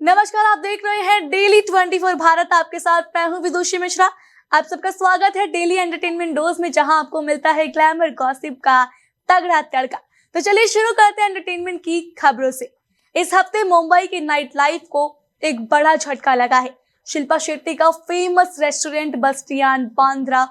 नमस्कार, आप देख रहे हैं डेली 24 भारत। आपके साथ मैं हूं विदुषी मिश्रा। आप सबका स्वागत है डेली एंटरटेनमेंट डोज में, जहां आपको मिलता है ग्लैमर गॉसिप का तगड़ा तड़का। तो चलिए शुरू करते हैं एंटरटेनमेंट की खबरों से। इस हफ्ते मुंबई की नाइट लाइफ को एक बड़ा झटका लगा है। शिल्पा शेट्टी का फेमस रेस्टोरेंट बस्टियान बांद्रा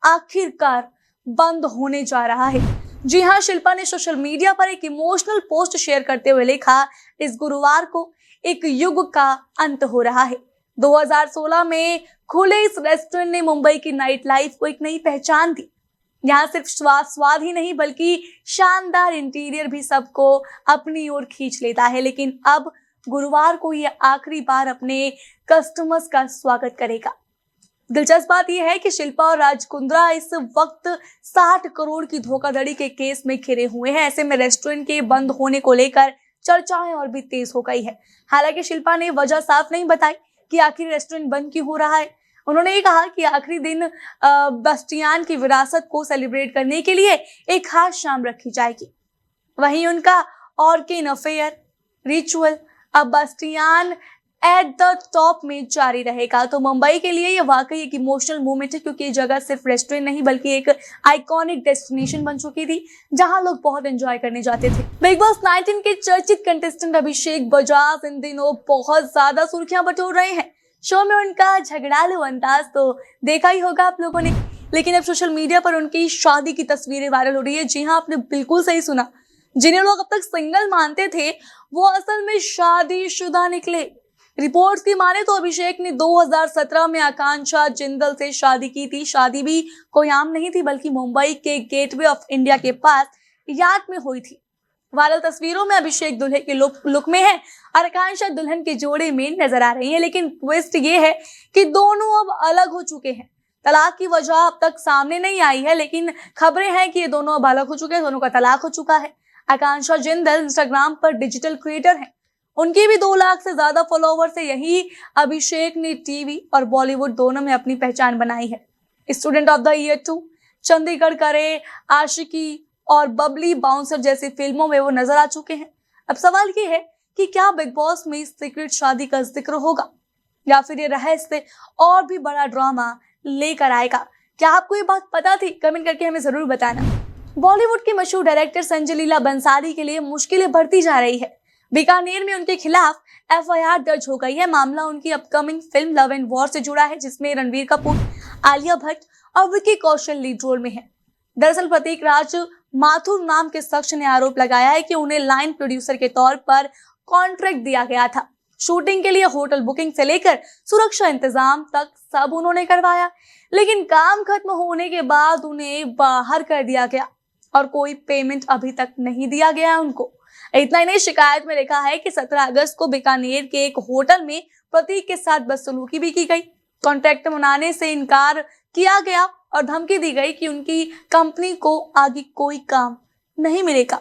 आखिरकार बंद होने जा रहा है। जी हाँ, शिल्पा ने सोशल मीडिया पर एक इमोशनल पोस्ट शेयर करते हुए लिखा, इस गुरुवार को एक युग का अंत हो रहा है। 2016 में खुले इस रेस्टोरेंट ने मुंबई की नाइट लाइफ को एक नई पहचान दी। यहाँ सिर्फ स्वाद ही नहीं बल्कि शानदार इंटीरियर भी सबको अपनी ओर खींच लेता है। लेकिन अब गुरुवार को ये आखिरी बार अपने कस्टमर्स का स्वागत करेगा। दिलचस्प बात यह है कि शिल्पा और राज कुंद्रा इस वक्त 60 करोड़ की धोखाधड़ी के केस में घिरे हुए हैं। ऐसे में रेस्टोरेंट के बंद होने को लेकर चर्चाएं और भी तेज हो गई है। हालांकि शिल्पा ने वजह साफ नहीं बताई कि आखिर रेस्टोरेंट बंद क्यों हो रहा है। उन्होंने ये कहा कि आखिरी दिन बस्टियान की विरासत को सेलिब्रेट करने के लिए एक खास शाम रखी जाएगी। वहीं उनका ऑर्किन अफेयर रिचुअल अब बस्टियान एट द टॉप में जारी रहेगा। तो मुंबई के लिए ये वाकई एक इमोशनल मोमेंट है, क्योंकि ये जगह सिर्फ रेस्टोरेंट नहीं बल्कि एक आइकॉनिक डेस्टिनेशन बन चुकी थी, जहां लोग बहुत एंजॉय करने जाते थे। बिग बॉस 19 के चर्चित कंटेस्टेंट अभिषेक बजाज इन दिनों बहुत ज्यादा सुर्खियां बटोर रहे हैं। शो में उनका झगड़ालू अंदाज तो देखा ही होगा आप लोगों ने, लेकिन अब सोशल मीडिया पर उनकी शादी की तस्वीरें वायरल हो रही है। जी हाँ, आपने बिल्कुल सही सुना। जिन्हें लोग अब तक सिंगल मानते थे वो असल में शादीशुदा निकले। रिपोर्ट्स की माने तो अभिषेक ने 2017 में आकांक्षा जिंदल से शादी की थी। शादी भी कोई आम नहीं थी बल्कि मुंबई के गेटवे ऑफ इंडिया के पास यार्ड में हुई थी। वायरल तस्वीरों में अभिषेक दुल्हे के लुक में है और आकांक्षा दुल्हन के जोड़े में नजर आ रही है। लेकिन ट्विस्ट ये है कि दोनों अब अलग हो चुके हैं। तलाक की वजह अब तक सामने नहीं आई है, लेकिन खबरें हैं कि ये दोनों अब अलग हो चुके हैं, दोनों का तलाक हो चुका है। आकांक्षा जिंदल इंस्टाग्राम पर डिजिटल क्रिएटर है। उनकी भी 2 लाख से ज्यादा फॉलोवर्स है। यही अभिषेक ने टीवी और बॉलीवुड दोनों में अपनी पहचान बनाई है। Student of the year 2, Chandigarh करे, आशिकी और बबली बाउंसर जैसी फिल्मों में वो नजर आ चुके हैं। अब सवाल ये है कि क्या बिग बॉस में सीक्रेट शादी का जिक्र होगा या फिर ये रहस्य और भी बड़ा ड्रामा लेकर आएगा। क्या आपको ये बात पता थी? कमेंट करके हमें जरूर बताना। बॉलीवुड की मशहूर डायरेक्टर संजय लीला बंसाली के लिए मुश्किलें बढ़ती जा रही है। बीकानेर में उनके खिलाफ एफआईआर दर्ज हो गई है। मामला उनकी upcoming film love and war से जुड़ा है, जिसमें रणवीर कपूर, आलिया भट्ट और विकी कौशल लीड रोल में है। दरअसल प्रतीक राज माथुर नाम के शख्स ने आरोप लगाया है कि उन्हें लाइन प्रोड्यूसर के तौर पर कॉन्ट्रैक्ट दिया गया था। शूटिंग के लिए होटल बुकिंग से लेकर सुरक्षा इंतजाम तक सब उन्होंने करवाया, लेकिन काम खत्म होने के बाद उन्हें बाहर कर दिया गया और कोई पेमेंट अभी तक नहीं दिया गया उनको। इतना ही नहीं, शिकायत में लिखा है कि 17 अगस्त को बीकानेर के एक होटल में प्रतीक के साथ बदसलूकी भी की गई। कॉन्ट्रैक्ट मनाने से इनकार किया गया और धमकी दी गई कि उनकी कंपनी को आगे कोई काम नहीं मिलेगा।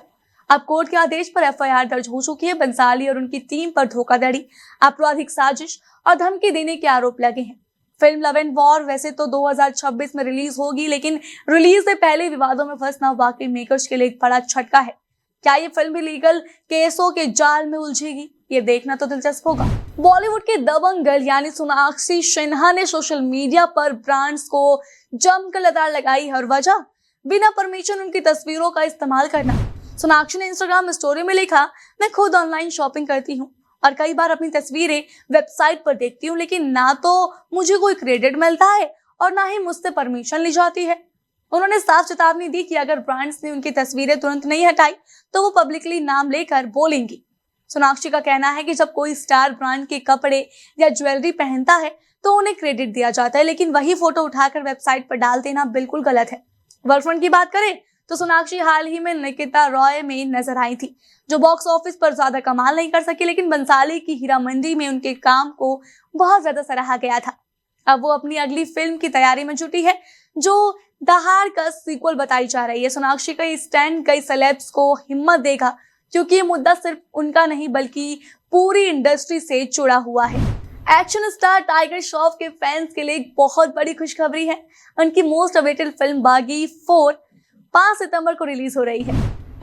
अब कोर्ट के आदेश पर एफआईआर दर्ज हो चुकी है। बंसाली और उनकी टीम पर धोखाधड़ी, आपराधिक साजिश और धमकी देने के आरोप लगे हैं। फिल्म लव एंड वॉर वैसे तो 2026 में रिलीज होगी, लेकिन रिलीज से पहले विवादों में फंसना वाकई मेकर्स के लिए एक बड़ा झटका है। क्या ये फिल्म भी लीगल केसों के जाल में उलझेगी? ये देखना तो दिलचस्प होगा। बॉलीवुड के दबंग गर्ल यानी सोनाक्षी सिन्हा ने सोशल मीडिया पर ब्रांड्स को जमकर लताड़ लगाई। हर वजह बिना परमिशन उनकी तस्वीरों का इस्तेमाल करना। सोनाक्षी ने इंस्टाग्राम स्टोरी में लिखा, मैं खुद ऑनलाइन शॉपिंग करती हूँ और कई बार अपनी तस्वीरें वेबसाइट पर देखती हूँ, लेकिन ना तो मुझे कोई क्रेडिट मिलता है और ना ही मुझसे परमिशन ली जाती है। उन्होंने साफ चेतावनी दी कि अगर ब्रांड्स ने उनकी तस्वीरें तुरंत नहीं हटाई तो वो पब्लिकली नाम लेकर बोलेंगी। सोनाक्षी का कहना है कि जब कोई स्टार ब्रांड के कपड़े या ज्वेलरी पहनता है तो उन्हें क्रेडिट दिया जाता है, लेकिन वही फोटो उठाकर वेबसाइट पर डाल देना बिल्कुल गलत है। गर्लफ्रेंड की बात करें तो सोनाक्षी हाल ही में निकिता रॉय में नजर आई थी, जो बॉक्स ऑफिस पर ज्यादा कमाल नहीं कर सकी, लेकिन बंसाली की हीरा मंडी में उनके काम को बहुत ज्यादा सराहा गया था। अब वो अपनी अगली फिल्म की तैयारी में जुटी है, जो दहाड़ का सीक्वल बताई जा रही है। सोनाक्षी का स्टैंड कई सेलेब्स को हिम्मत देगा, क्योंकि ये मुद्दा सिर्फ उनका नहीं बल्कि पूरी इंडस्ट्री से जुड़ा हुआ है। एक्शन स्टार टाइगर श्रॉफ के फैंस के लिए एक बहुत बड़ी खुशखबरी है। उनकी मोस्ट अवेटेड फिल्म बागी 4 5 सितंबर को रिलीज हो रही है।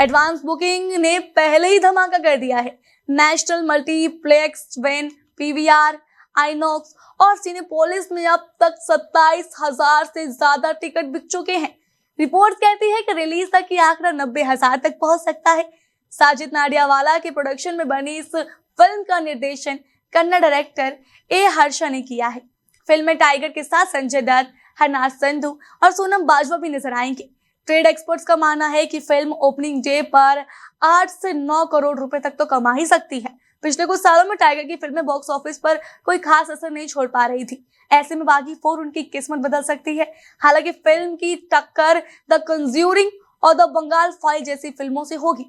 एडवांस बुकिंग ने पहले ही धमाका कर दिया है। National multiplex when PVR, INOX और सिनेपोलिस में अब तक 27,000 से ज्यादा टिकट बिक चुके हैं। रिपोर्ट कहती है कि रिलीज तक ये आंकड़ा 90,000 तक पहुंच सकता है। साजिद नाडियावाला के प्रोडक्शन में बनी इस फिल्म का निर्देशन कन्नड़ डायरेक्टर ए हर्षा ने किया है। फिल्म में टाइगर के साथ संजय दत्त, हरनाथ संधू और सोनम बाजवा भी नजर आएंगे। ट्रेड एक्सपर्ट्स का मानना है कि फिल्म ओपनिंग डे पर 8 से 9 करोड़ रुपए तक तो कमा ही सकती है। पिछले कुछ सालों में टाइगर की फिल्में बॉक्स ऑफिस पर कोई खास असर नहीं छोड़ पा रही थी। ऐसे में बागी 4 उनकी किस्मत बदल सकती है। हालांकि फिल्म की टक्कर द कंज्यूरिंग और द बंगाल फाइल जैसी फिल्मों से होगी,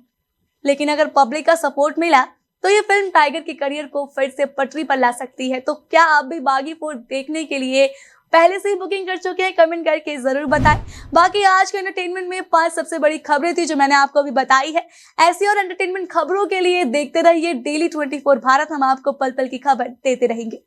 लेकिन अगर पब्लिक का सपोर्ट मिला तो ये फिल्म टाइगर के करियर को फिर से पटरी पर ला सकती है। तो क्या आप भी बागी 4 देखने के लिए पहले से ही बुकिंग कर चुके हैं? कमेंट करके जरूर बताएं। बाकी आज के एंटरटेनमेंट में 5 सबसे बड़ी खबरें थी जो मैंने आपको अभी बताई है। ऐसी और एंटरटेनमेंट खबरों के लिए देखते रहिए डेली 24 भारत। हम आपको पल पल की खबर देते रहेंगे।